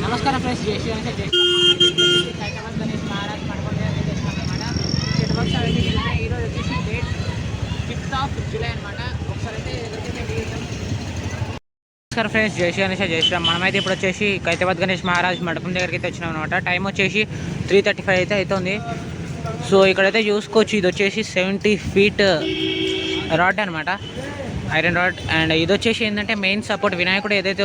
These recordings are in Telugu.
నమస్కారం ఫ్రెండ్స్, జై శ్రీ గణేష్. హైదరాబాద్ గణేష్ మహారాజ్ మండపంలో చేస్తున్నాం అనమాట. షెడ్ వర్క్స్ అయితే ఈరోజు వచ్చేసి డేట్ 5th జూలై అనమాట. ఒకసారి అయితే నమస్కారం ఫ్రెండ్స్, జై శ్రీ గణేష్, జై శ్రీరామ్. మనమైతే ఇప్పుడు వచ్చేసి హైదరాబాద్ గణేష్ మహారాజ్ మండపం దగ్గరికి అయితే వచ్చినాం అనమాట. టైం వచ్చేసి 3:35 అయితే అవుతుంది. సో ఇక్కడైతే చూసుకోవచ్చు, ఇది వచ్చేసి 70 feet రాడ్ అనమాట, ఐరన్ రాడ్. అండ్ ఇది వచ్చేసి ఏంటంటే మెయిన్ సపోర్ట్, వినాయకుడు ఏదైతే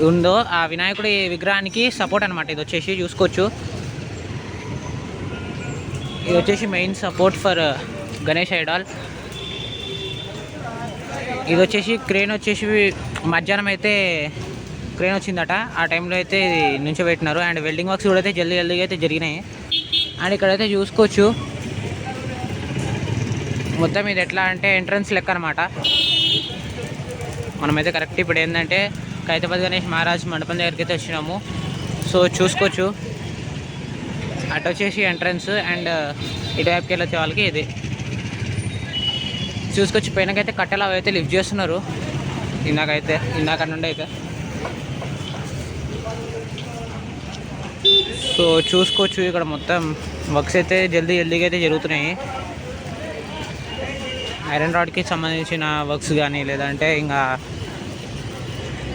ఉందో ఆ వినాయకుడి విగ్రహానికి సపోర్ట్ అనమాట. ఇది వచ్చేసి చూసుకోవచ్చు, ఇది వచ్చేసి main support for Ganesh idol. ఇది వచ్చేసి క్రేన్ వచ్చేసి మధ్యాహ్నం అయితే క్రేన్ వచ్చిందట, ఆ టైంలో అయితే నుంచి పెట్టినారు. అండ్ వెల్డింగ్ వర్క్స్ కూడా అయితే జల్దీగా అయితే జరిగినాయి. అండ్ ఇక్కడైతే చూసుకోవచ్చు మొత్తం ఇది ఎట్లా అంటే ఎంట్రన్స్ లెక్క అనమాట. మనమైతే కరెక్ట్ ఇప్పుడు ఏంటంటే హైదరాబాద్ గణేష్ మహారాజ్ మండపం దగ్గరికి అయితే వచ్చినాము. సో చూసుకోవచ్చు, అటు వచ్చేసి ఎంట్రన్స్ అండ్ ఇటువైపుకి వెళ్ళొచ్చే వాళ్ళకి ఇది చూసుకోవచ్చు. పైనకైతే కట్టెలు అవి అయితే లిఫ్ట్ చేస్తున్నారు ఇందాక నుండి అయితే. సో చూసుకోవచ్చు ఇక్కడ మొత్తం వర్క్స్ అయితే జల్దీగా అయితే జరుగుతున్నాయి. ఐరన్ రాడ్కి సంబంధించిన వర్క్స్ కానీ, లేదంటే ఇంకా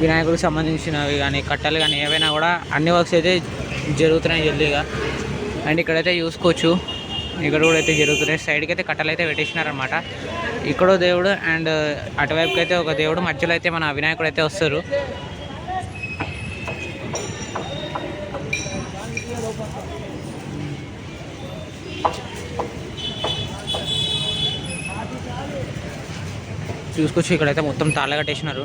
వినాయకుడికి సంబంధించినవి కానీ, కట్టెలు కానీ ఏవైనా కూడా అన్ని వర్క్స్ అయితే జరుగుతున్నాయి జల్దీగా. అండ్ ఇక్కడైతే చూసుకోవచ్చు, ఇక్కడ కూడా అయితే జరుగుతున్నాయి. సైడ్కి అయితే కట్టెలు అయితే పెట్టేసినారనమాట. ఇక్కడో దేవుడు అండ్ అటువైపుకి అయితే ఒక దేవుడు, మధ్యలో అయితే మన వినాయకుడు అయితే వస్తారు. చూసుకోవచ్చు, ఇక్కడైతే మొత్తం తాళ్ళ కట్టేసినారు.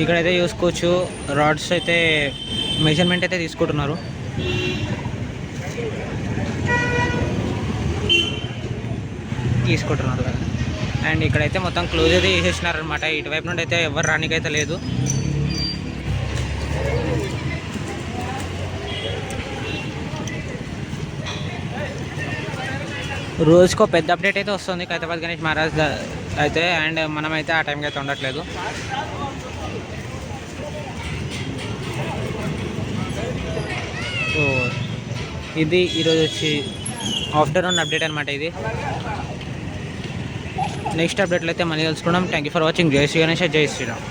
ఇక్కడైతే చూసుకోవచ్చు రాడ్స్ అయితే మెజర్మెంట్ అయితే తీసుకుంటున్నారు. అండ్ ఇక్కడైతే మొత్తం క్లోజ్ అయితే చేసేసినారనమాట. ఇటువైపు నుండి అయితే ఎవరు రానికైతే లేదు. రోజుకో పెద్ద అప్డేట్ అయితే వస్తుంది హైదరాబాద్ గణేష్ మహారాజ్ అయితే. అండ్ మనమైతే ఆ టైంకి అయితే ఉండట్లేదు. సో ఇది ఈరోజు వచ్చి ఆఫ్టర్నూన్ అప్డేట్ అనమాట. ఇది నెక్స్ట్ అప్డేట్లో అయితే మళ్ళీ కలుసుకున్నాం. Thank you for watching. జై శ్రీ గణేష్, జై శ్రీరామ్.